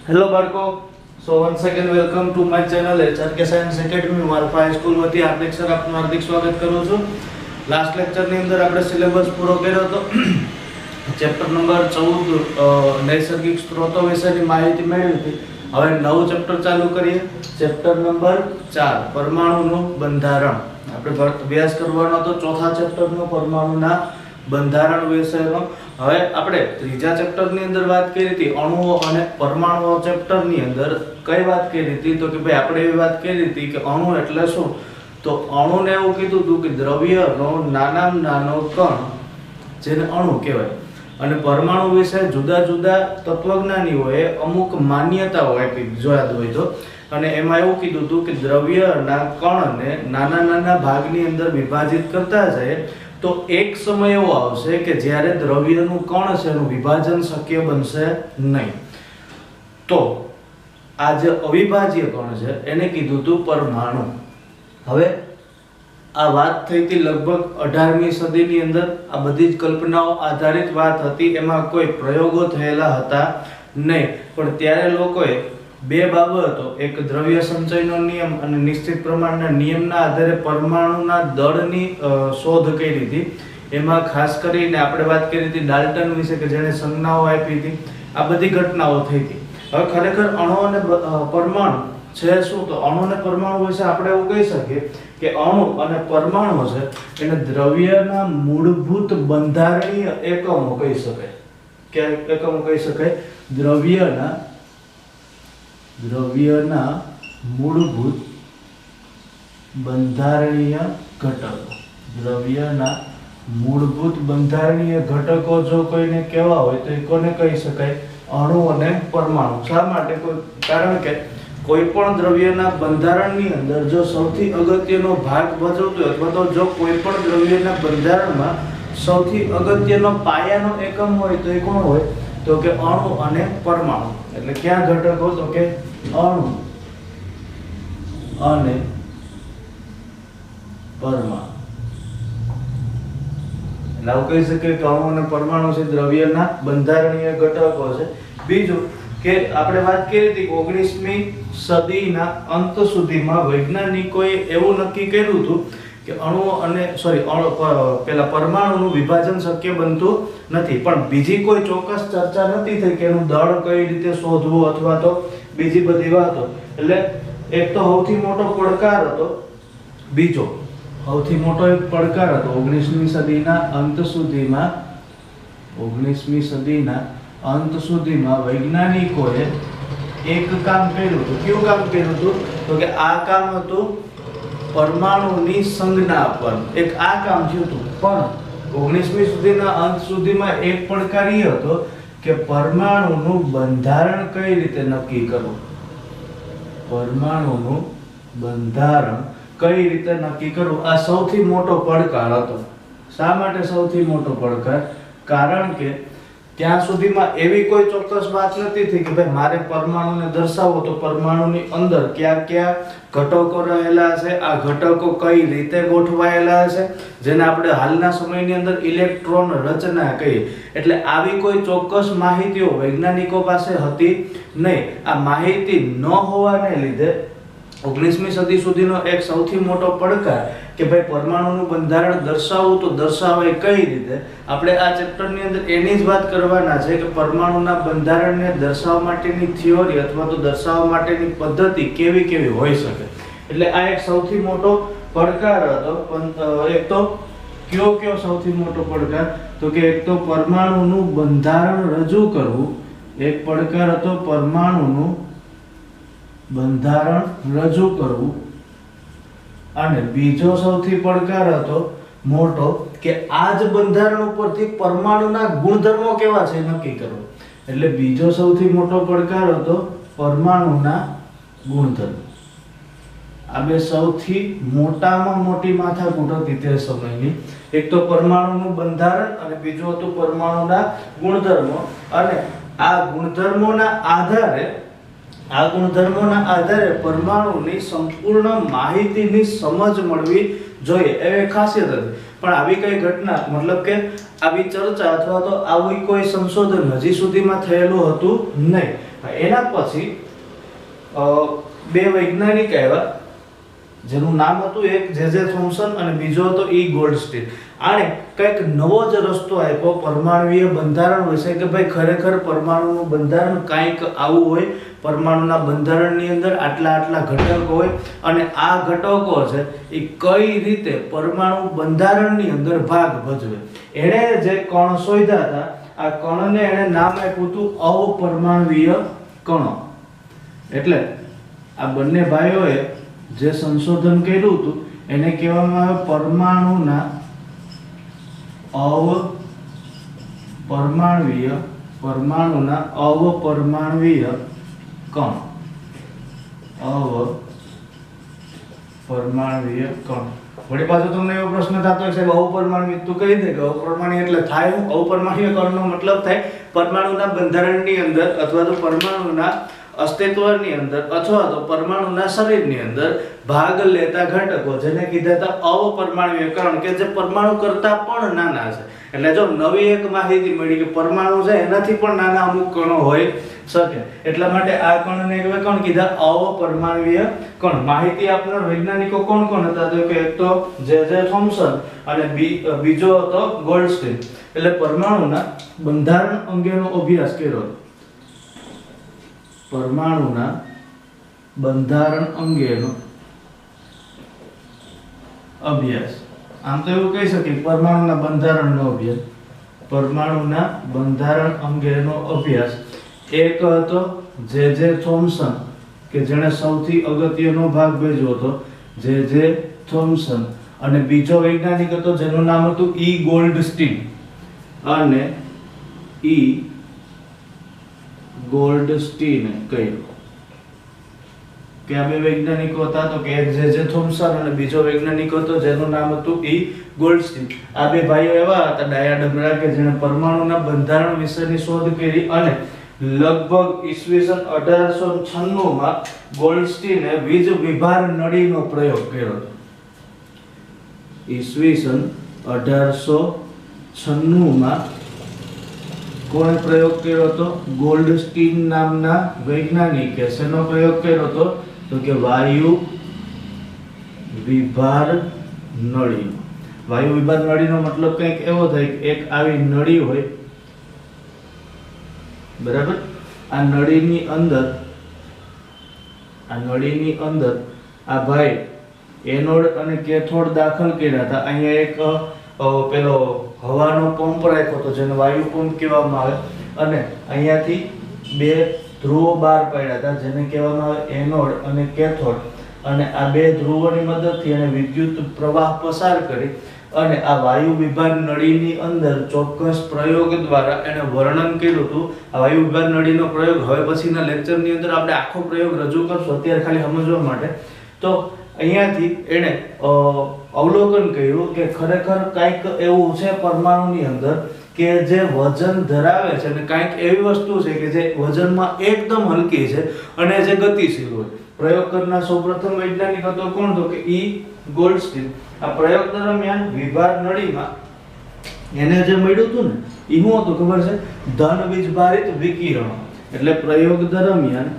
Hello બાળકો, સો once again welcome to my channel HRK science academy. મારા school વતી હાર્દિક sir આપનું હાર્દિક સ્વાગત કરું છું. લાસ્ટ લેક્ચરની અંદર આપણે સિલેબસ પૂરો કર્યો હતો. ચેપ્ટર નંબર 14 નૈસર્ગિક સ્ત્રોતો વિશેની માહિતી મેળવી હતી. હવે નવું ચેપ્ટર ચાલુ કરીએ. ચેપ્ટર નંબર 4 પરમાણુનું બંધારણ. આપણે અભ્યાસ કરવાનો હતો ચોથા ચેપ્ટરનો પરમાણુના બંધારણ વિશેનો. હવે આપણે ત્રીજા ચેપ્ટરની અંદર વાત કરી હતી અણુઓ અને પરમાણુઓ. ચેપ્ટરની અંદર કઈ વાત કરી હતી તો કે ભાઈ આપણે એવી વાત કરી હતી કે અણુ એટલે શું, તો અણુને એવું કીધું હતું કે દ્રવ્યનો નાનામાં નાનો કણ જેને અણુ કહેવાય. અને પરમાણુ વિશે જુદા જુદા તત્વજ્ઞાનીઓએ અમુક માન્યતાઓ આપી જોયા હોય તો. અને એમાં એવું કીધું હતું કે દ્રવ્યના કણને નાના નાના ભાગની અંદર વિભાજિત કરતા જાય તો એક સમય એવો આવશે કે જ્યારે દ્રવ્યનું કણ છે એનું વિભાજન શક્ય બનશે નહીં. તો આ જે અવિભાજ્ય કણ છે એને કીધું હતું પરમાણુ. હવે આ વાત થઈ હતી લગભગ 18મી સદીની અંદર. આ બધી જ કલ્પનાઓ આધારિત વાત હતી, એમાં કોઈ પ્રયોગો થયેલા હતા નહીં. પણ ત્યારે લોકોએ બે બાબતો, એક દ્રવ્ય સંચયનો નિયમ અને નિશ્ચિત પ્રમાણના નિયમના આધારે પરમાણુના દળની શોધ કરી હતી. એમાં ખાસ કરીને આપણે વાત કરી હતી ડાલ્ટન વિશે કે જેણે સંજ્ઞાઓ આપી હતી. આ બધી ઘટનાઓ થઈ હતી. હવે ખરેખર અણુ અને પરમાણુ છે શું, તો અણુ અને પરમાણુ વિશે આપણે એવું કહી શકીએ કે અણુ અને પરમાણુ છે એને દ્રવ્યના મૂળભૂત બંધારણીય એકમો કહી શકાય. કે એકમો કહી શકાય દ્રવ્યના મૂળભૂત બંધારણીય ઘટકો. દ્રવ્યના મૂળભૂત બંધારણીય ઘટકો જો કોઈને કહેવા હોય તો એ કોને કહી શકાય? અણુ અને પરમાણુ. શા માટે? કારણ કે કોઈ પણ દ્રવ્યના બંધારણની અંદર જો સૌથી અગત્યનો ભાગ ભજવતો હોય અથવા તો જો કોઈ પણ દ્રવ્યના બંધારણમાં સૌથી અગત્યનો પાયાનો એકમ હોય તો એ કોણ હોય? તો કે અણુ અને પરમાણુ. એટલે ક્યાં ઘટકો? તો કે અણુ અને પરમાણુ. એટલે આવું કહી શકીએ કે અણુ અને પરમાણુ છે દ્રવ્યના બંધારણીય ઘટકો છે. બીજું કે આપણે વાત કરી હતી કે 19મી સદીના અંત સુધીમાં વૈજ્ઞાનિકોએ એવું નક્કી કર્યું હતું કે અણુઓ અને પેલા પરમાણુનું વિભાજન શક્ય બનતું નથી. પણ બીજી કોઈ ચોક્કસ ચર્ચા નથી થઈ કે એનું દળ કઈ રીતે શોધવું અથવા તો બીજી બધી વાતો. એટલે એક તો સૌથી મોટો પડકાર હતો, બીજો સૌથી મોટો એક પડકાર હતો 19મી સદીના અંત સુધીમાં વૈજ્ઞાનિકોએ એક કામ કર્યું હતું. કયું કામ કર્યું હતું? તો કે આ કામ હતું પરમાણુની સંજ્ઞા આપવાનું. એક આ કામ થયું હતું. પણ 19મી સદીના અંત સુધીમાં એક પડકાર એ હતો કે પરમાણુનું બંધારણ કઈ રીતે નક્કી કરવું. પરમાણુનું બંધારણ કઈ રીતે નક્કી કરવું, આ સૌથી મોટો પડકાર હતો. શા માટે સૌથી મોટો પડકાર? કારણ કે ત્યાં સુધીમાં એવી કોઈ ચોક્કસ વાત નથી થઈ કે ભાઈ મારે પરમાણુને દર્શાવો તો પરમાણુની અંદર કયા કયા ઘટકો રહેલા છે, આ ઘટકો કઈ રીતે ગોઠવાયેલા છે, જેને આપણે હાલના સમયની અંદર ઇલેક્ટ્રોન રચના કહીએ. એટલે આવી કોઈ ચોક્કસ માહિતીઓ વૈજ્ઞાનિકો પાસે હતી નહીં. આ માહિતી ન હોવાને લીધે 19મી સદી સુધીનો એક સૌથી મોટો પડકાર કે ભાઈ પરમાણુનું બંધારણ દર્શાવવું તો દર્શાવાય કઈ રીતે. આપણે આ ચેપ્ટરની અંદર એની જ વાત કરવાના છે કે પરમાણુના બંધારણને દર્શાવવા માટેની થિયોરી અથવા તો દર્શાવવા માટેની પદ્ધતિ કેવી કેવી હોઈ શકે. એટલે આ એક સૌથી મોટો પડકાર હતો. એક તો કયો સૌથી મોટો પડકાર? તો કે એક તો પરમાણુનું બંધારણ રજૂ કરવું, એક પડકાર હતો પરમાણુનું બંધારણ રજૂ કરવું. અને બીજો સૌથી પડકાર હતો મોટો કે આ જ બંધારણ ઉપરથી પરમાણુના ગુણધર્મો કેવા છે નક્કી કરવું. એટલે બીજો સૌથી મોટો પડકાર હતો પરમાણુના ગુણધર્મો. આ બે સૌથી મોટામાં મોટી માથાકૂટ હતી તે સમયની. એક તો પરમાણુનું બંધારણ અને બીજું હતું પરમાણુના ગુણધર્મો. અને આ ગુણધર્મોના આધારે પરમાણુની સંપૂર્ણ માહિતીની સમજ મળવી જોઈએ એવી ખાસિયત હતી. પણ આવી કઈ ઘટના મતલબ કે આવી ચર્ચા અથવા તો આવી કોઈ સંશોધન હજી સુધીમાં થયેલું હતું નહીં. એના પછી બે વૈજ્ઞાનિક આવ્યા જેનું નામ હતું એક જે થોમ્સન અને બીજો હતો ઈ ગોલ્ડસ્ટીન. આણે કંઈક નવો જ રસ્તો આપ્યો પરમાણુય બંધારણ વિશે કે ભાઈ ખરેખર પરમાણુનું બંધારણ કંઈક આવું હોય, પરમાણુના બંધારણની અંદર આટલા આટલા ઘટકો હોય અને આ ઘટકો છે એ કઈ રીતે પરમાણુ બંધારણની અંદર ભાગ ભજવે. એણે જે કણ શોધ્યા હતા આ કણને એણે નામ આપ્યું હતું અપરમાણુય કણો. એટલે આ બંને ભાઈઓએ જે સંશોધન કર્યું હતું એને કહેવામાં આવે પરમાણુના અપરમાણુય કણ. અપરમાણુય કણ. વળી પાછો તમને એવો પ્રશ્ન થતો હશે કે અપરમાણુય તું કહી દે કે અપરમાણુય એટલે થાય હું? અપરમાણુય કણનો મતલબ થાય પરમાણુના બંધારણની અંદર અથવા તો પરમાણુના અસ્તિત્વની અંદર અથવા તો પરમાણુના શરીરની અંદર ભાગ લેતા ઘટકો જેને કીધા હતા અપરમાણુય કણ કે જે પરમાણુ કરતા પણ નાના છે. એટલે જો નવી એક માહિતી મળી કે પરમાણુ છે એનાથી પણ નાના અમુક કણો હોય શકે, એટલા માટે આ કણને કોણ કીધા? અપરમાણુય કણ. માહિતી આપનાર વૈજ્ઞાનિકો કોણ કોણ હતા? તો કે એક તો જે થોમ્સન અને બીજો હતો ગોલ્ડસ્ટીન. એટલે પરમાણુના બંધારણ અંગેનો અભ્યાસ કર્યો. પરમાણુના બંધારણ અંગેનો અભ્યાસ. આમ તો એવું કહી શકીએ પરમાણુના બંધારણનો અભ્યાસ. પરમાણુના બંધારણ અંગેનો અભ્યાસ. એક હતો જે થોમ્સન કે જેણે સૌથી અગત્યનો ભાગ ભજવ્યો હતો, જે થોમ્સન. અને બીજો વૈજ્ઞાનિક હતો જેનું નામ હતું ઈ ગોલ્ડસ્ટીન. અને ઈ ગોલ્ડસ્ટીને કહ્યું કે આ બે વૈજ્ઞાનિકો હતા. તો કે એક જે થોમ્સન અને બીજો વૈજ્ઞાનિક હતો જેનું નામ હતું ઈ ગોલ્ડસ્ટીન. આ બે ભાઈઓ એવા હતા ડાયાડમરા કે જેણે પરમાણુના બંધારણ વિશેની શોધ કરી અને લગભગ ઈસવીસન 1896 માં ગોલ્ડસ્ટીને વીજ વિભાર નળીનો પ્રયોગ કર્યો હતો. ઈસવીસન 1896 માં કોણે પ્રયોગ કર્યો હતો? ગોલ્ડસ્ટીન નામના વૈજ્ઞાનિકે. શેનો પ્રયોગ કર્યો હતો? તો કે વાયુ વિભાર નળીનો. વાયુ વિભાર નળીનો મતલબ કંઈક એવો થાય કે એક આવી નળી હોય, બરાબર? આ નળીની અંદર આ ભાઈ એનોડ અને કેથોડ દાખલ કર્યા હતા. અહીંયા એક પેલો હવાનો પંપ રાખ્યો હતો જેને વાયુ પંપ કહેવામાં આવે અને અહીંયાથી બે ધ્રુવો બહાર પાડ્યા હતા જેને કહેવામાં આવે એનોડ અને કેથોડ. અને આ બે ધ્રુવોની મદદથી એને વિદ્યુત પ્રવાહ પસાર કરી અને આ વાયુ વિભાર નળીની અંદર ચોક્કસ પ્રયોગ દ્વારા એને વર્ણન કર્યું હતું. આ વાયુ વિભાર નળીનો પ્રયોગ હવે પછીના લેક્ચરની અંદર આપણે આખો પ્રયોગ રજૂ કરશું, અત્યારે ખાલી સમજવા માટે. તો અહીંયાથી એને અવલોકન કર્યું કે ખરેખર કંઈક એવું છે પરમાણુની અંદર કે જે વજન ધરાવે છે અને કંઈક એવી વસ્તુ છે કે જે વજનમાં એકદમ હલકી છે અને જે ગતિશીલ હોય. પ્રયોગ કરનાર સૌપ્રથમ વૈજ્ઞાનિક હતો કોણ? તો કે ઈ ગોલ્ડસ્ટીન. આ પ્રયોગ દરમિયાન વિભાર નળીમાં એને જે મળ્યું હતું ને એ શું હતું ખબર છે? ધન વીજભારિત વિકિરણો. એટલે પ્રયોગ દરમિયાન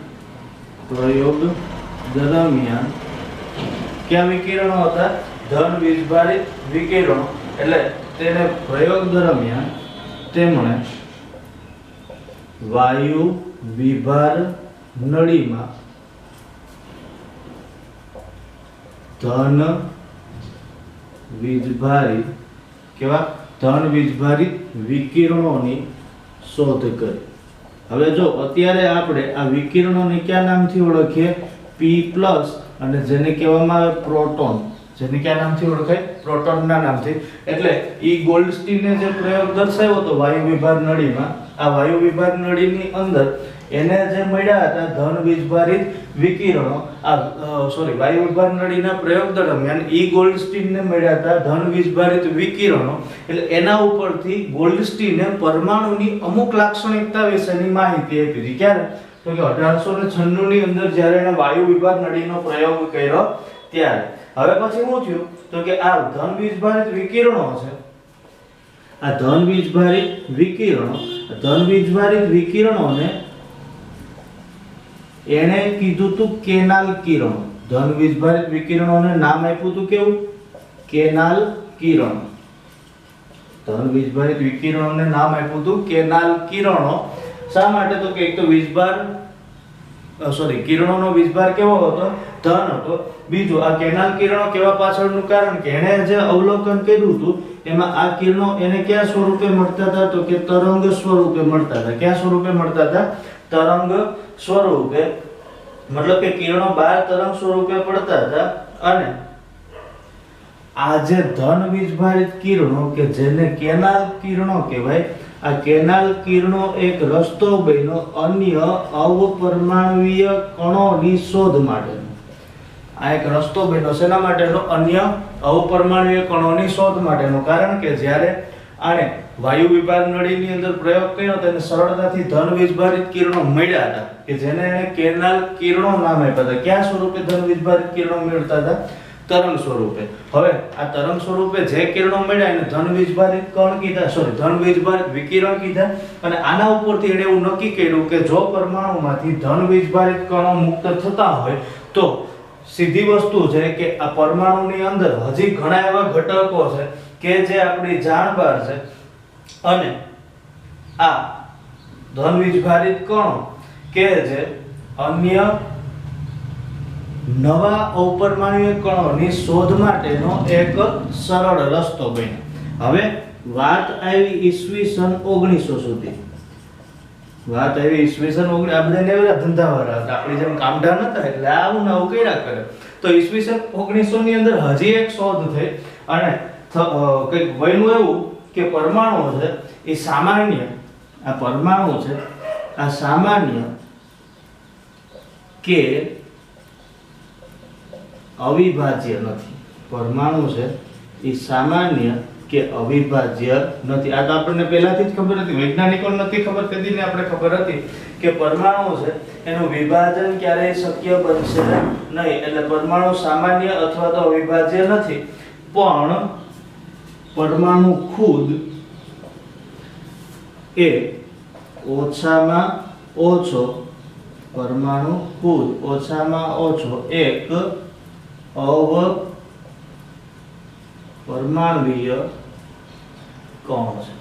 ક્યાં વિકિરણો હતા? ધન વીજભારિત વિકિરણો. એટલે તેને પ્રયોગ દરમિયાન તેમણે વાયુ વિભાર નળીમાં ધન વીજભારિત વિકિરણોની શોધ કરી. હવે જો અત્યારે આપણે આ વિકિરણોને કયા નામથી ઓળખીએ? P+ અને જેને કહેવામાં આવે પ્રોટોન. જેને કયા નામથી ઓળખાય? પ્રોટોનના નામથી. એટલે ઈ ગોલ્ડસ્ટીને જે પ્રયોગ દર્શાવ્યો હતો વાયુ વિભાર નળીમાં, આ વાયુ વિભાર નળીની અંદર એને જે મળ્યા હતા ધન વીજભારિત વિકિરણો, વાયુ વિભાર નળીના પ્રયોગ દરમિયાન ઈ ગોલ્ડસ્ટીનને મળ્યા હતા ધન વીજભારિત વિકિરણો. એટલે એના ઉપરથી ગોલ્ડસ્ટીને પરમાણુની અમુક લાક્ષણિકતા વિશેની માહિતી આપી હતી. ક્યારે? તો કે 1896 ની અંદર જ્યારે એને વાયુ વિભાર નળીનો પ્રયોગ કર્યો ત્યારે. હવે પછી શું થયું? તો કે આ ધન વીજભારિત વિકિરણો છે, આ ધન વીજભારિત વિકિરણોને એણે કીધું તું કેનાલ કિરણ, ધન વીજભારિત વિકિરણોને નામ આપ્યું તું કેવું? કેનાલ કિરણ. ધન વીજભારિત વિકિરણોને નામ આપ્યું તું કેનાલ કિરણો. શા માટે? તો કે એક તો વીજભાર કિરણોનો વીજભાર કેવો હતો? ધન હતો. બીજું, આ કેનાલ કિરણો કેવા પાછળનું કારણ કે એણે જે અવલોકન કર્યું હતું એમાં આ કિરણો એને કયા સ્વરૂપે મળતા હતા? તો કે તરંગ સ્વરૂપે મળતા હતા. કયા સ્વરૂપે મળતા હતા? તરંગ સ્વરૂપે. મતલબ કે કિરણો બહાર તરંગ સ્વરૂપે પડતા હતા. અને આ જે ધન વીજભારિત કિરણો કે જેને કેનાલ કિરણો કહેવાય, આ કેનાલ કિરણો એક રસ્તો બન્યો અન્ય અવપરમાણુય કણોની શોધ માટેનો. આ એક રસ્તો બન્યો શેના માટેનો? અન્ય અવપરમાણુય કણોની શોધ માટેનો. કારણ કે જ્યારે આને વાયુ વિભાગ નળીની અંદર પ્રયોગ કર્યો તેને સરળતાથી ધન વીજભારિત કિરણો મળ્યા હતા કે જેને એને કેનાલ કિરણો નામ આપ્યા હતા. કયા સ્વરૂપે ધન વીજભારિત કિરણો મળતા હતા? તરંગ સ્વરૂપે. હવે આ તરંગ સ્વરૂપે જે કિરણો મળ્યા એને ધન વીજભારિત કણ કીધા, ધન વીજભારિત વિકિરણ કીધા. અને આના ઉપરથી એણે એવું નક્કી કર્યું કે જો પરમાણુમાંથી ધન વીજભારિત કણો મુક્ત થતા હોય તો સીધી વસ્તુ છે કે આ પરમાણુની અંદર હજી ઘણા એવા ઘટકો છે કે જે આપણી જાણ બહાર છે. અને આ ધન વીજભારિત કણો કે જે અન્ય નવા અવપરમાણુય કણોની શોધ માટેનો એક સરળ રસ્તો બન્યો. હવે વાત આવી ઈસવીસન 1900 સુધી. વાત આવી ઈસવીસન 1900. આ બધા નેવરા ધંધાવાળા હતા, આપણી જેમ કામઢા નતા, એટલે આવું નવું કર્યા કરે. તો ઈસવીસન 1900 ની અંદર હજી એક શોધ થઈ અને કંઈક બન્યું એવું કે પરમાણુ છે એ સામાન્ય, આ પરમાણુ છે આ સામાન્ય કે અવિભાજ્ય નથી. પરમાણુ છે એ સામાન્ય કે અવિભાજ્ય નથી. આ તો આપણને પહેલાથી જ ખબર હતી, વૈજ્ઞાનિકોને નથી ખબર, તેદીને આપણે ખબર હતી કે પરમાણુ છે એનું વિભાજન ક્યારેય શક્ય બનશે નહીં. એટલે પરમાણુ સામાન્ય અથવા તો અવિભાજ્ય નથી. પણ પરમાણુ ખુદ એ ઓછામાં ઓછો, પરમાણુ ખુદ ઓછામાં ઓછો એક અવપરમાણુય કણ છે.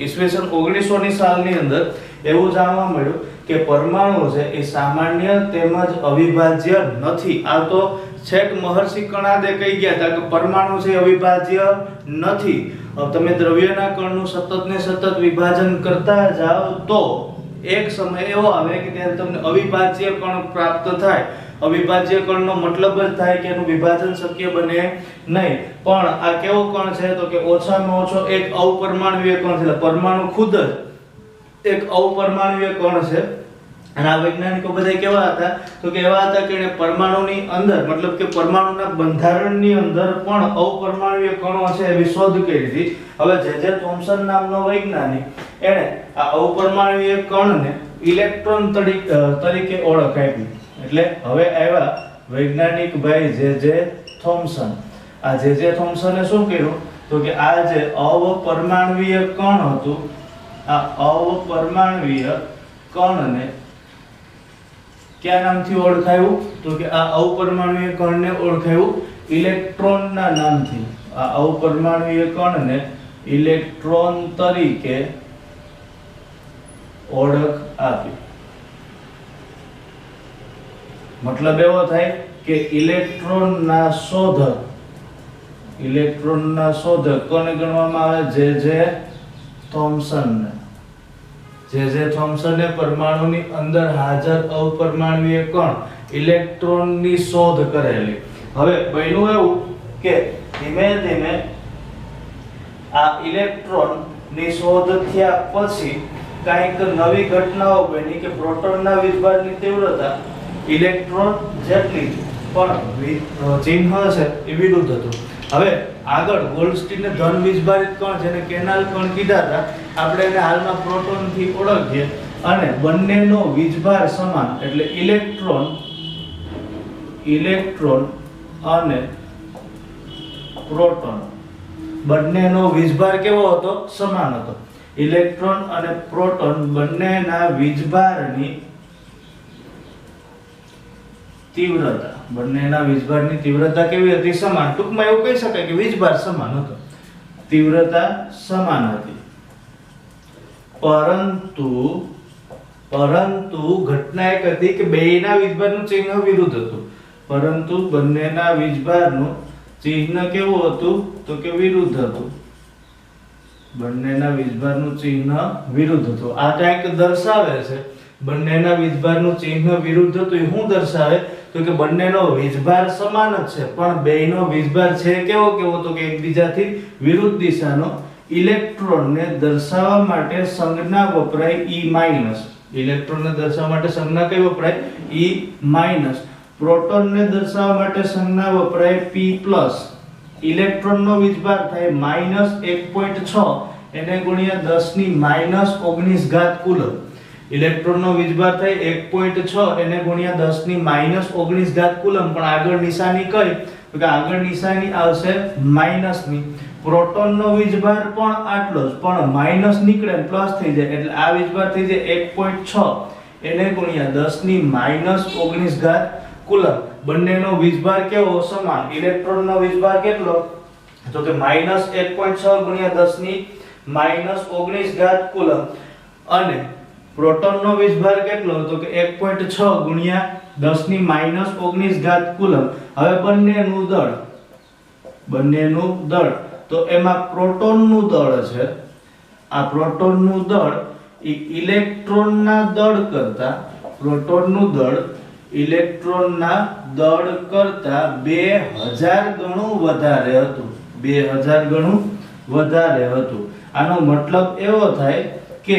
ઈસવીસન 1900 ની સાલની અંદર એવું જાણવા મળ્યું કે પરમાણુ છે એ સામાન્ય તેમજ અવિભાજ્ય નથી. આ તો છેક મહર્ષિ કણાદે કહી ગયા હતા કે પરમાણુ છે અવિભાજ્ય નથી. તમે દ્રવ્યના કણનું સતત ને સતત વિભાજન કરતા જાઓ તો એક સમય એવો આવે કે ત્યારે તમને અવિભાજ્ય કણ પ્રાપ્ત થાય. અવિભાજ્ય કણનો મતલબ જ થાય કે એનું વિભાજન શક્ય બને નહીં. પણ આ કેવો કણ છે? તો કે ઓછામાં ઓછો એક અવપરમાણુય કણ છે. પરમાણુ ખુદ જ એક અવપરમાણુય કણ છે. અને આ વૈજ્ઞાનિકો બધા કેવા હતા? તો કે એવા હતા કે એને પરમાણુની અંદર, મતલબ કે પરમાણુના બંધારણની અંદર પણ અવપરમાણુય કણો છે એવી શોધ કરી હતી. હવે જે થોમ્સન નામનો વૈજ્ઞાનિક એણે આ અવપરમાણુય કણને ઇલેક્ટ્રોન તરીકે ઓળખ આપી. એટલે હવે આવ્યા વૈજ્ઞાનિક ભાઈ જે થોમ્સન. આ જે થોમ્સને શું કર્યું? તો કે આ જે અવપરમાણુય કણ હતું, આ અવપરમાણુય કણને કયા નામથી ઓળખાયું? તો કે આ અવપરમાણુય કણને ઓળખાયું ઇલેક્ટ્રોનના નામથી. આ અવપરમાણુય કણને ઇલેક્ટ્રોન તરીકે ઓળખ આપી. મતલબ એવો થાય કે ઇલેક્ટ્રોનના શોધક કોને ગણવામાં આવે? જે થોમ્સનને. જે થોમ્સને પરમાણુની અંદર હાજર અવપરમાણુય કણ ઇલેક્ટ્રોનની શોધ કરેલી. હવે બન્યું એવું કે ધીમે ધીમે આ ઇલેક્ટ્રોનની શોધ થયા પછી કંઈક નવી ઘટનાઓ બની કે પ્રોટોનના વીજભારની તીવ્રતા ઇલેક્ટ્રોન જેટલી પણ ચિહ્ન છે એ વિરુદ્ધ હતું. હવે આગળ ગોલ્ડસ્ટીને ધન વીજભારિત કણ જેને કેનાલ કણ કીધા હતા, આપણે એને હાલમાં પ્રોટોનથી ઓળખીએ. અને બંનેનો વીજભાર સમાન, એટલે ઇલેક્ટ્રોન અને પ્રોટોન બંનેનો વીજભાર કેવો હતો? સમાન હતો. ઇલેક્ટ્રોન અને પ્રોટોન બંનેના વીજભારની तीव्रता બંનેના વીજભારની તીવ્રતા કેવી હતી? સમાન. ટૂંકમાં એવું કહી શકાય કે વીજભાર સમાન હતો, તીવ્રતા સમાન હતી. પરંતુ ઘટના એક હતી કે બેયના વીજભારનું ચિહ્ન વિરુદ્ધ હતું. પરંતુ બંનેના વીજભારનું ચિહ્ન કેવું હતું? તો કે વિરુદ્ધ હતું. બંનેના વીજભારનું ચિહ્ન વિરુદ્ધ હતું. આ કંઈક દર્શાવે છે. બંનેના વીજભારનું ચિહ્ન વિરુદ્ધ હતું એ શું દર્શાવે? તો કે બંનેનો વીજભાર સમાન જ છે, પણ બેયનો વીજભાર છે કેવો તો કે એકબીજાથી વિરુદ્ધ દિશાનો. ઇલેક્ટ્રોનને દર્શાવવા માટે સંજ્ઞા વપરાય E-. ઇલેક્ટ્રોનને દર્શાવવા માટે સંજ્ઞા કઈ વપરાય? E-. પ્રોટોનને દર્શાવવા માટે સંજ્ઞા વપરાય P+. ઇલેક્ટ્રોનનો વીજભાર થાય -1.6 એને ગુણ્યા 10⁻−19 કુલમ. ઇલેક્ટ્રોનનો વીજભાર થાય 1.6 એને ગુણ્યા 10⁻−19 કુલમ. પણ આગળ નિશાની કઈ? તો કે આગળ નિશાની આવશે માઈનસની. પ્રોટોનનો વીજભાર પણ આટલો જ, પણ માઈનસ નીકળે ને પ્લસ થઈ જાય એટલે આ વીજભાર થઈ જાય 1.6 એને ગુણ્યા 10⁻19 કુલમ. બંનેનો વીજભાર કેવો? સમાન. ઇલેક્ટ્રોનનો વીજભાર કેટલો? તો કે -1.6 ગુણ્યા 10⁻19 કુલમ. અને પ્રોટોનનો વીજભાર કેટલો? તો કે 1.6 ગુણ્યા 10⁻19 કુલમ. હવે બંનેનું દળ તો એમાં પ્રોટોનનું દળ છે, આ પ્રોટોનનું દળ ઇલેક્ટ્રોનના દળ કરતા ઇલેક્ટ્રોનના દળ કરતા 2000 ગણું વધારે હતું. 2000 ગણું વધારે હતું. આનો મતલબ એવો થાય કે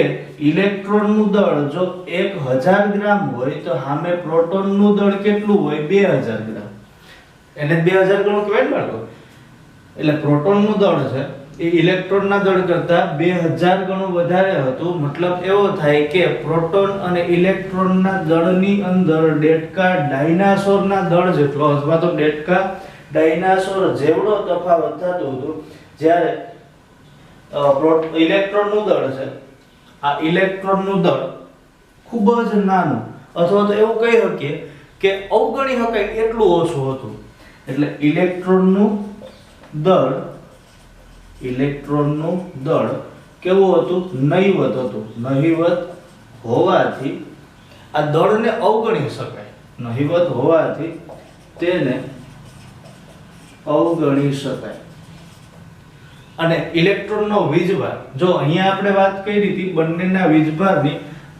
ઇલેક્ટ્રોનનું દળ જો 1000 ગ્રામ હોય તો સામે પ્રોટોનનું દળ કેટલું હોય? 2000 ગ્રામ. એને 2000 ગણું કહેવાય ને બાળકો. એટલે પ્રોટોનનું દળ છે એ ઇલેક્ટ્રોનના દળ કરતા 2000 ગણું વધારે હતું. મતલબ એવો થાય કે પ્રોટોન અને ઇલેક્ટ્રોનના દળની અંદર ડેટકા ડાયનાસોરના દળ જેટલો અથવા તો ડેટકા ડાયનાસોર જેવડો તફાવત થતો હતો. જ્યારે ઇલેક્ટ્રોનનું દળ છે, આ ઇલેક્ટ્રોનનું દળ ખૂબ જ નાનું અથવા તો એવું કહી શકીએ કે અવગણી શકાય એટલું ઓછું હતું. એટલે ઇલેક્ટ્રોનનું દળ કેવું હતું? નહિવત હતું. નહિવત હોવાથી આ દળને અવગણી શકાય. નહિવત હોવાથી તેને અવગણી શકાય. અને ઇલેક્ટ્રોનનો વીજભાર, જો અહીંયા આપણે વાત કરી હતી બંનેના વીજભારની,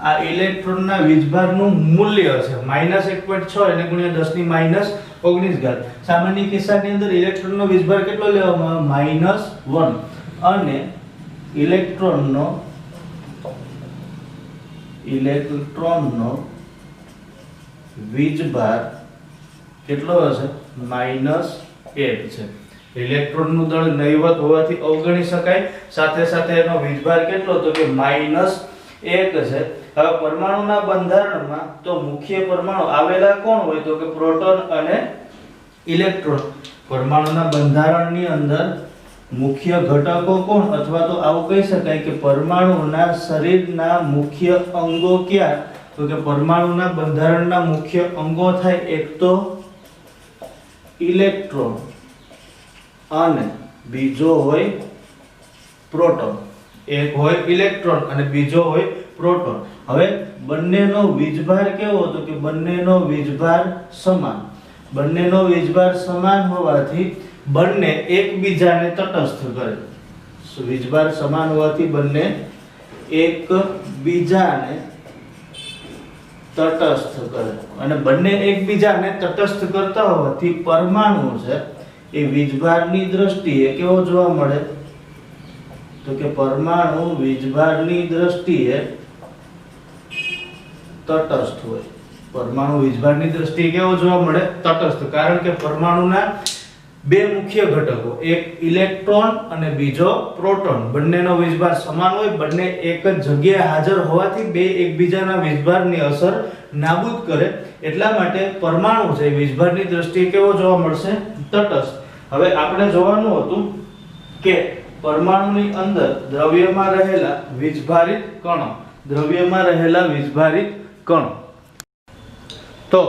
આ ઇલેક્ટ્રોનના વીજભારનું મૂલ્ય છે -1.6 એને ગુણ્યા 10⁻19. સામાન્ય કિસ્સાની અંદર ઇલેક્ટ્રોનનો વીજભાર કેટલો લેવામાં આવે? -1. અને ઇલેક્ટ્રોનનો વીજભાર કેટલો હશે? -8 છે. ઇલેક્ટ્રોનનું દળ નહિવત હોવાથી અવગણી શકાય. સાથે સાથે એનો વીજભાર કેટલો? તો કે -1 છે. હવે પરમાણુના બંધારણમાં તો મુખ્ય પરમાણુ આવેલા કોણ હોય? તો કે પ્રોટોન અને ઇલેક્ટ્રોન. પરમાણુના બંધારણની અંદર મુખ્ય ઘટકો કોણ? અથવા તો આવું કહી શકાય કે પરમાણુના શરીરના મુખ્ય અંગો કયા? તો કે પરમાણુના બંધારણના મુખ્ય અંગો થાય એક તો ઇલેક્ટ્રોન અને બીજો હોય પ્રોટોન. એક હોય ઇલેક્ટ્રોન અને બીજો હોય પ્રોટોન. હવે બંનેનો વીજભાર કેવો? તો કે બંનેનો વીજભાર સમાન. બંનેનો વીજભાર સમાન હોવાથી બંને એકબીજાને તટસ્થ કરે. વીજભાર સમાન હોવાથી બંને એકબીજાને તટસ્થ કરે. અને બંને એકબીજાને તટસ્થ કરતા હોવાથી પરમાણુ છે એ વીજભારની દ્રષ્ટિએ કેવો જોવા મળે? તો કે પરમાણુ વીજભારની દ્રષ્ટિએ તટસ્થ હોય. પરમાણુ વીજભારની દ્રષ્ટિએ કેવો જોવા મળે? તટસ્થ. કારણ કે પરમાણુના બે મુખ્ય ઘટકો, એક ઇલેક્ટ્રોન અને બીજો પ્રોટોન, બંનેનો વીજભાર સમાન હોય, બંને એક જ જગ્યાએ હાજર હોવાથી બે એકબીજાના વીજભારની અસર નાબૂદ કરે. એટલા માટે પરમાણુ છે વીજભારની દ્રષ્ટિએ કેવો જોવા મળશે? તટસ્થ. હવે આપણે જોવાનું હતું કે પરમાણુની અંદર દ્રવ્યમાં રહેલા વીજભારિત કણો, તો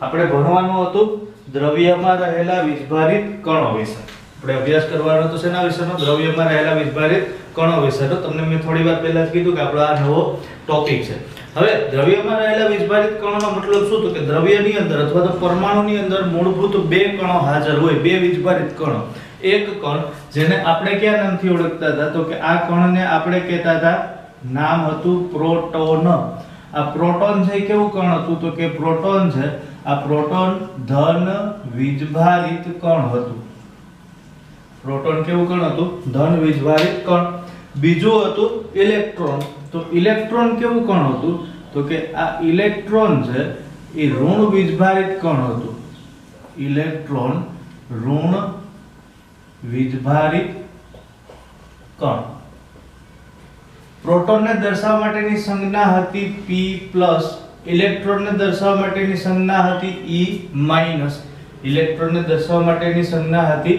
આપણે ભણવાનું હતું દ્રવ્યમાં રહેલા વીજભારિત કણો વિશે. આપણે અભ્યાસ કરવાનો તો શેના વિશેનો? દ્રવ્યમાં રહેલા વીજભારિત કણો વિશેનો. તમને મેં થોડી વાર પહેલા જ કીધું કે આપણો આ નવો ટોપિક છે. હવે દ્રવ્યમાં રહેલા વીજભારિત કણોનો મતલબ શું? તો કે દ્રવ્યની અંદર અથવા તો પરમાણુની અંદર મૂળભૂત બે કણો હાજર હોય, બે વીજભારિત કણો. એક કણ જેને આપણે કયા નામથી ઓળખતા હતા? તો કે આ કણને આપણે કહેતા હતા, નામ હતું પ્રોટોન. આ પ્રોટોન છે કેવું કણ હતું? તો કે પ્રોટોન છે, આ પ્રોટોન ધન વીજભારિત કણ હતું. પ્રોટોન કેવું કણ હતું? ધન વીજભારિત કણ. બીજું હતું ઇલેક્ટ્રોન. તો ઇલેક્ટ્રોન કેવું કણ હતું? તો કે આ ઇલેક્ટ્રોન છે એ ઋણ વીજભારિત કણ હતું. ઇલેક્ટ્રોન ઋણ વીજભારિત કણ. પ્રોટોનને દર્શાવવા માટેની સંજ્ઞા હતી P+, ઇલેક્ટ્રોનને દર્શાવવા માટેની સંજ્ઞા હતી E-. ઇલેક્ટ્રોનને દર્શાવવા માટેની સંજ્ઞા હતી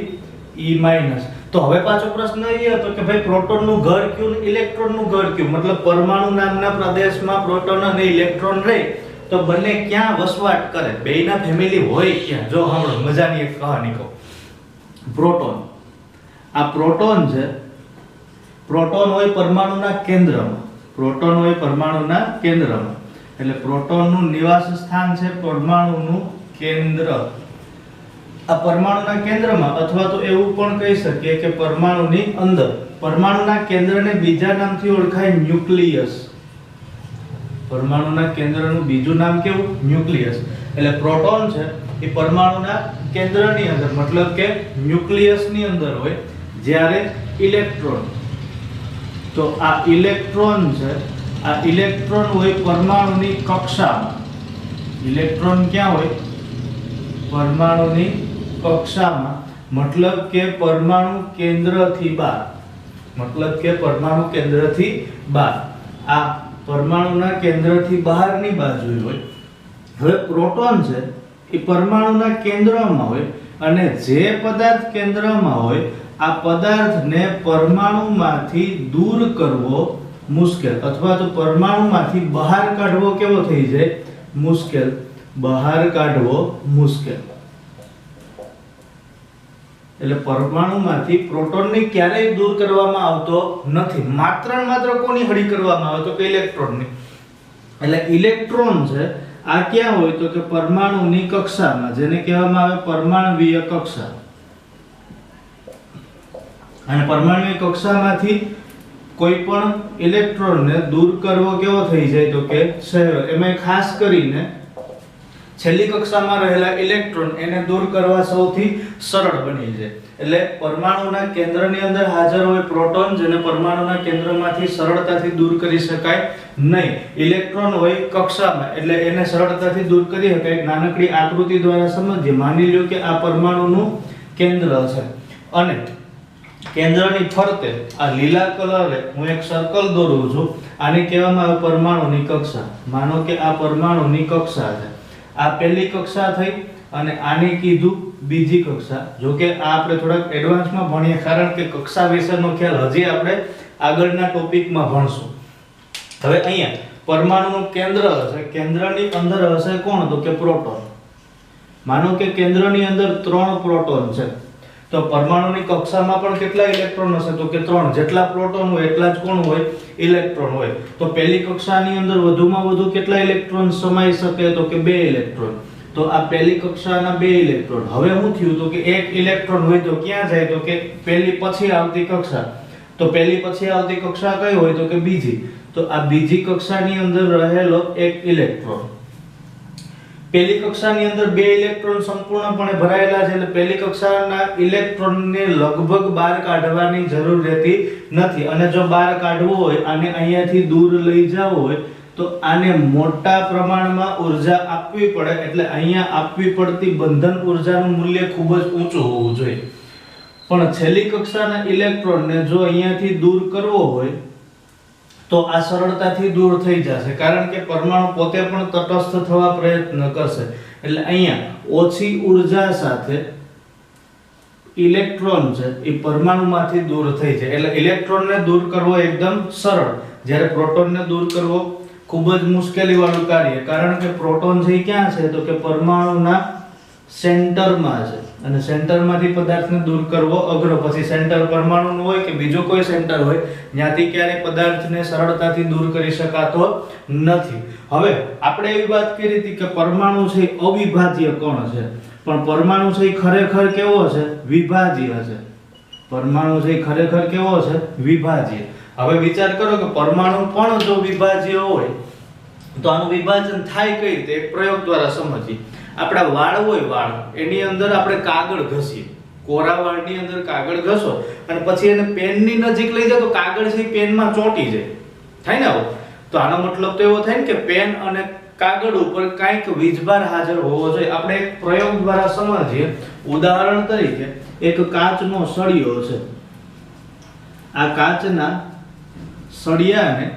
E-. તો હવે પાછો પ્રશ્ન એ હતો કે ભાઈ પ્રોટોનનું ઘર કયું ને ઇલેક્ટ્રોનનું ઘર કયું? મતલબ પરમાણુ નામના પ્રદેશમાં પ્રોટોન અને ઇલેક્ટ્રોન રહે તો બંને ક્યાં વસવાટ કરે? બેયના ફેમિલી હોય ક્યાં? જો સાંભળો, મજાની એક કહાની કહું. પ્રોટોન, આ પ્રોટોન છે, પ્રોટોન હોય પરમાણુના કેન્દ્રમાં. પ્રોટોન હોય પરમાણુના કેન્દ્રમાં. એટલે પ્રોટોનનું નિવાસ સ્થાન છે પરમાણુનું કેન્દ્ર. આ પરમાણુના કેન્દ્રમાં, અથવા તો એવું પણ કહી શકીએ કે પરમાણુની અંદર. પરમાણુના કેન્દ્રને બીજા નામથી ઓળખાય ન્યુક્લિયસ. પરમાણુના કેન્દ્રનું બીજું નામ કેવું? ન્યુક્લિયસ. એટલે પ્રોટોન છે એ પરમાણુના કેન્દ્રની અંદર, મતલબ કે ન્યુક્લિયસની અંદર હોય. જ્યારે ઇલેક્ટ્રોન, તો આ ઇલેક્ટ્રોન છે, આ ઇલેક્ટ્રોન હોય પરમાણુની કક્ષામાં. ઇલેક્ટ્રોન ક્યાં હોય? પરમાણુની કક્ષામાં. મતલબ કે પરમાણુ કેન્દ્રથી બહાર. મતલબ કે પરમાણુ કેન્દ્રથી બહાર. આ પરમાણુના કેન્દ્રથી બહારની બાજુ હોય. હવે પ્રોટોન છે એ પરમાણુના કેન્દ્રમાં હોય, અને જે પદાર્થ કેન્દ્રમાં હોય આ પદાર્થને પરમાણુમાંથી દૂર કરવો મુશ્કેલ, અથવા તો પરમાણુમાંથી બહાર કાઢવો કેવો થઈ જાય? મુશ્કેલ. બહાર કાઢવો મુશ્કેલ. એટલે પરમાણુમાંથી પ્રોટોનને ક્યારેય દૂર કરવામાં આવતો નથી. માત્ર ને માત્ર કોની હળી કરવામાં આવે? તો કે ઇલેક્ટ્રોનની. એટલે ઇલેક્ટ્રોન છે આ ક્યાં હોય? તો કે પરમાણુની કક્ષામાં, જેને કહેવામાં આવે પરમાણ્વીય કક્ષા. અને પરમાણ્વીય કક્ષામાંથી કોઈ પણ ઇલેક્ટ્રોનને દૂર કરવો કેવો થઈ જાય? તો કે સહેલો. એમાં ખાસ કરીને છેલ્લી કક્ષામાં રહેલા ઇલેક્ટ્રોન એને દૂર કરવા સૌથી સરળ બની જાય. એટલે પરમાણુના કેન્દ્રની અંદર હાજર હોય પ્રોટોન, જેને પરમાણુના કેન્દ્રમાંથી સરળતાથી દૂર કરી શકાય નહીં. ઇલેક્ટ્રોન હોય કક્ષામાં, એટલે એને સરળતાથી દૂર કરી શકાય. નાનકડી આકૃતિ દ્વારા સમજીએ. માની લ્યો કે આ પરમાણુનું કેન્દ્ર છે, અને કેન્દ્રની ફરતે આ લીલા કલરે હું એક સર્કલ દોરું છું. આને કહેવામાં આવે પરમાણુની કક્ષા. માનો કે આ પરમાણુની કક્ષા છે. આ પહેલી કક્ષા થઈ, અને આને કીધું બીજી કક્ષા. જો કે આ આપણે થોડાક એડવાન્સમાં ભણીએ, કારણ કે કક્ષા વિશેનો ખ્યાલ હજી આપણે આગળના ટોપિકમાં ભણશું. હવે અહીંયા પરમાણુનું કેન્દ્ર હશે, કેન્દ્રની અંદર હશે કોણ? તો કે પ્રોટોન. માનો કે કેન્દ્રની અંદર 3 પ્રોટોન છે, તો પરમાણુની કક્ષામાં પણ કેટલા ઇલેક્ટ્રોન હશે? તો કે 3. જેટલા પ્રોટોન હોય એટલા જ કોણ હોય? ઇલેક્ટ્રોન હોય. તો પહેલી કક્ષાની અંદર વધુમાં વધુ કેટલા ઇલેક્ટ્રોન સમાઈ શકે? તો કે 2 ઇલેક્ટ્રોન. તો આ પહેલી કક્ષાના 2 ઇલેક્ટ્રોન. હવે શું થયું? તો કે એક ઇલેક્ટ્રોન હોય તો ક્યાં જાય? તો કે પહેલી પછી આવતી કક્ષા. તો પહેલી પછી આવતી કક્ષા કઈ હોય? તો કે બીજી. તો આ બીજી કક્ષાની અંદર રહેલો એક ઇલેક્ટ્રોન. પહેલી કક્ષાની અંદર 2 ઇલેક્ટ્રોન સંપૂર્ણપણે ભરાયેલા છે, એટલે પહેલી કક્ષાના ઇલેક્ટ્રોનને લગભગ બહાર કાઢવાની જરૂર રહેતી નથી. અને જો બહાર કાઢવું હોય, આને અહીંયાથી દૂર લઈ જવું હોય, તો આને મોટા પ્રમાણમાં ઊર્જા આપવી પડે. એટલે અહીંયા આપવી પડતી બંધન ઊર્જાનું મૂલ્ય ખૂબ જ ઊંચું હોવું જોઈએ. પણ છેલ્લી કક્ષાના ઇલેક્ટ્રોનને જો અહીંયાથી દૂર કરવો હોય તો આ સરળતાથી દૂર થઈ જશે, કારણ કે પરમાણુ પોતે પણ તટસ્થ થવા પ્રયત્ન કરશે. એટલે અહીંયા ઓછી ઊર્જા સાથે ઇલેક્ટ્રોન છે એ પરમાણુમાંથી દૂર થઈ જાય. એટલે ઇલેક્ટ્રોનને દૂર કરવો એકદમ સરળ, જ્યારે પ્રોટોનને દૂર કરવો ખૂબ જ મુશ્કેલીવાળું કાર્ય, કારણ કે પ્રોટોન છે એ ક્યાં છે તો કે પરમાણુના સેન્ટરમાં છે અને સેન્ટરમાંથી પદાર્થને દૂર કરવો અઘરો. પછી સેન્ટર પરમાણુનું હોય કે બીજો કોઈ સેન્ટર હોય, ત્યાંથી ક્યારેય પદાર્થને સરળતાથી દૂર કરી શકાતો નથી. હવે આપણે એવી વાત કરી હતી કે પરમાણુ છે એ અવિભાજ્ય કણ છે, પણ પરમાણુ છે એ ખરેખર કેવો છે? વિભાજ્ય છે. પરમાણુ છે એ ખરેખર કેવો છે? વિભાજ્ય. હવે વિચાર કરો કે પરમાણુ પણ જો વિભાજ્ય હોય તો આનું વિભાજન થાય કઈ રીતે? એક પ્રયોગ દ્વારા સમજીએ. આપણા વાળ હોય, વાળ એની અંદર આપણે કાગળ ઘસીએ, કોરા વાળની અંદર કાગળ ઘસો અને પછી એને પેનની નજીક લઈ જાઓ તો કાગળ છે પેનમાં ચોંટી જાય, થાય ને આવું? તો આનો મતલબ તો એવો થાય ને કે પેન અને કાગળ ઉપર કાંઈક વીજભાર હાજર હોવો જોઈએ. આપણે એક પ્રયોગ દ્વારા સમજીએ. ઉદાહરણ તરીકે એક કાચનો સળિયો છે. આ કાચના સળિયાને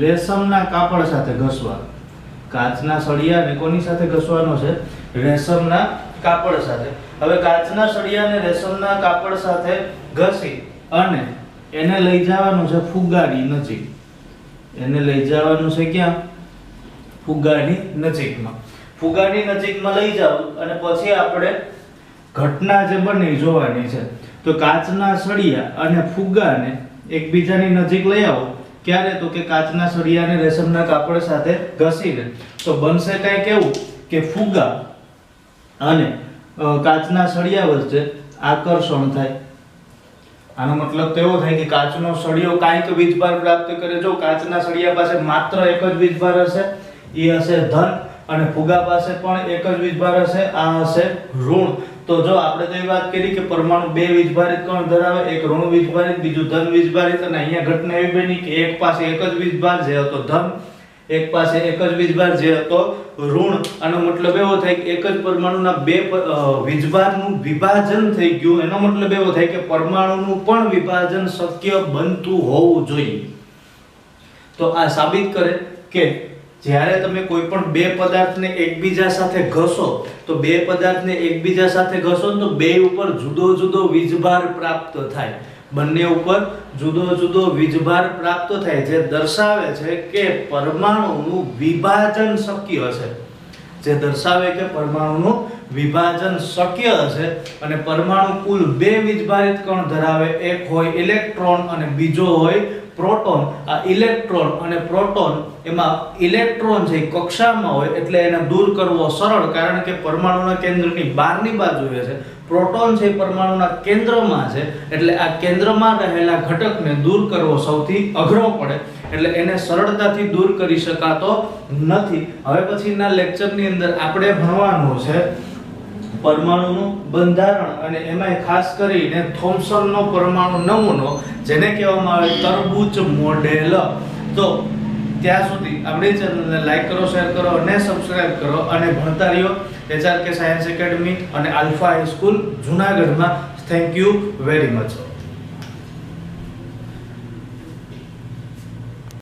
રેશમના કાપડ સાથે ઘસવાનો. કાચના સળિયાને કોની સાથે ઘસવાનો છે? રેશમના કાપડ સાથે. હવે કાચના સળિયાને રેશમના કાપડ સાથે ઘસી અને એને લઈ જવાનું છે ફુગ્ગાની નજીક. એને લઈ જવાનું છે ક્યાં? ફુગ્ગાની નજીકમાં. ફુગ્ગાની નજીકમાં લઈ જાવ અને પછી આપણે ઘટના જે બની જોવાની છે. તો કાચના સળિયા અને ફુગ્ગાને એકબીજાની નજીક લઈ આવો. ક્યારે? તો કે કાચના સળિયાને રેશમના કાપડ સાથે ઘસીને. તો બનશે કઈ કેવું કે ફુગ્ગા અને કાચના સળિયા વચ્ચે આકર્ષણ થાય. આનો મતલબ તો એવો થાય કે કાચનો સળિયો કાંઈક વીજભાર પ્રાપ્ત કરે. જો કાચના સળિયા પાસે માત્ર એક જ વીજભાર હશે, એ હશે ધન, અને ફુગ્ગા પાસે પણ એક જ વીજભાર હશે, આ હશે ઋણ. તો જો આપણે તો એ વાત કરી કે પરમાણુ બે વીજભારિત કણ ધરાવે, એક ઋણ વીજભારિત, બીજું ધન વીજભારિત, અને અહીંયા ઘટના એવી બની કે એક પાસે એક જ વીજભાર જે હતો ધન, એક પાસે એક જ વીજભાર જે હતો ઋણ. આનો મતલબ એવો થાય કે એક જ પરમાણુના બે વીજભારનું વિભાજન થઈ ગયું. એનો મતલબ એવો થાય કે પરમાણુનું પણ વિભાજન શક્ય બનતું હોવું જોઈએ. તો આ સાબિત કરે કે જ્યારે તમે કોઈ પણ બે પદાર્થને એકબીજા સાથે ઘસો તો બે પદાર્થને એકબીજા સાથે ઘસો તો બે ઉપર જુદો જુદો વીજભાર પ્રાપ્ત થાય. બંને ઉપર જુદો જુદો વીજભાર પ્રાપ્ત થાય, જે દર્શાવે છે કે પરમાણુનું વિભાજન શક્ય છે. જે દર્શાવે કે પરમાણુનું વિભાજન શક્ય છે. અને પરમાણુ કુલ બે વીજભારિત કણ ધરાવે. એક હોય ઇલેક્ટ્રોન અને બીજો હોય પ્રોટોન. આ ઇલેક્ટ્રોન અને પ્રોટોન, એમાં ઇલેક્ટ્રોન છે કક્ષામાં હોય એટલે એને દૂર કરવો સરળ, કારણ કે પરમાણુના કેન્દ્રની બહારની બાજુએ છે. પ્રોટોન છે પરમાણુના કેન્દ્રમાં છે એટલે આ કેન્દ્રમાં રહેલા ઘટકને દૂર કરવો સૌથી અઘરો પડે, એટલે એને સરળતાથી દૂર કરી શકાતો નથી. હવે પછીના લેક્ચરની અંદર આપણે ભણવાનું છે પરમાણુનું બંધારણ, અને એમાંય ખાસ કરીને થોમ્સનનો પરમાણુ નમૂનો, જેને કહેવામાં આવે તરબૂચ મોડેલ. તો ત્યાં સુધી આપણી ચેનલને લાઈક કરો, શેર કરો અને સબસ્ક્રાઇબ કરો, અને ભણતા રહ્યો HRK સાયન્સ એકેડમી અને આલ્ફા હાઈ સ્કૂલ જૂનાગઢમાં. Thank you very much.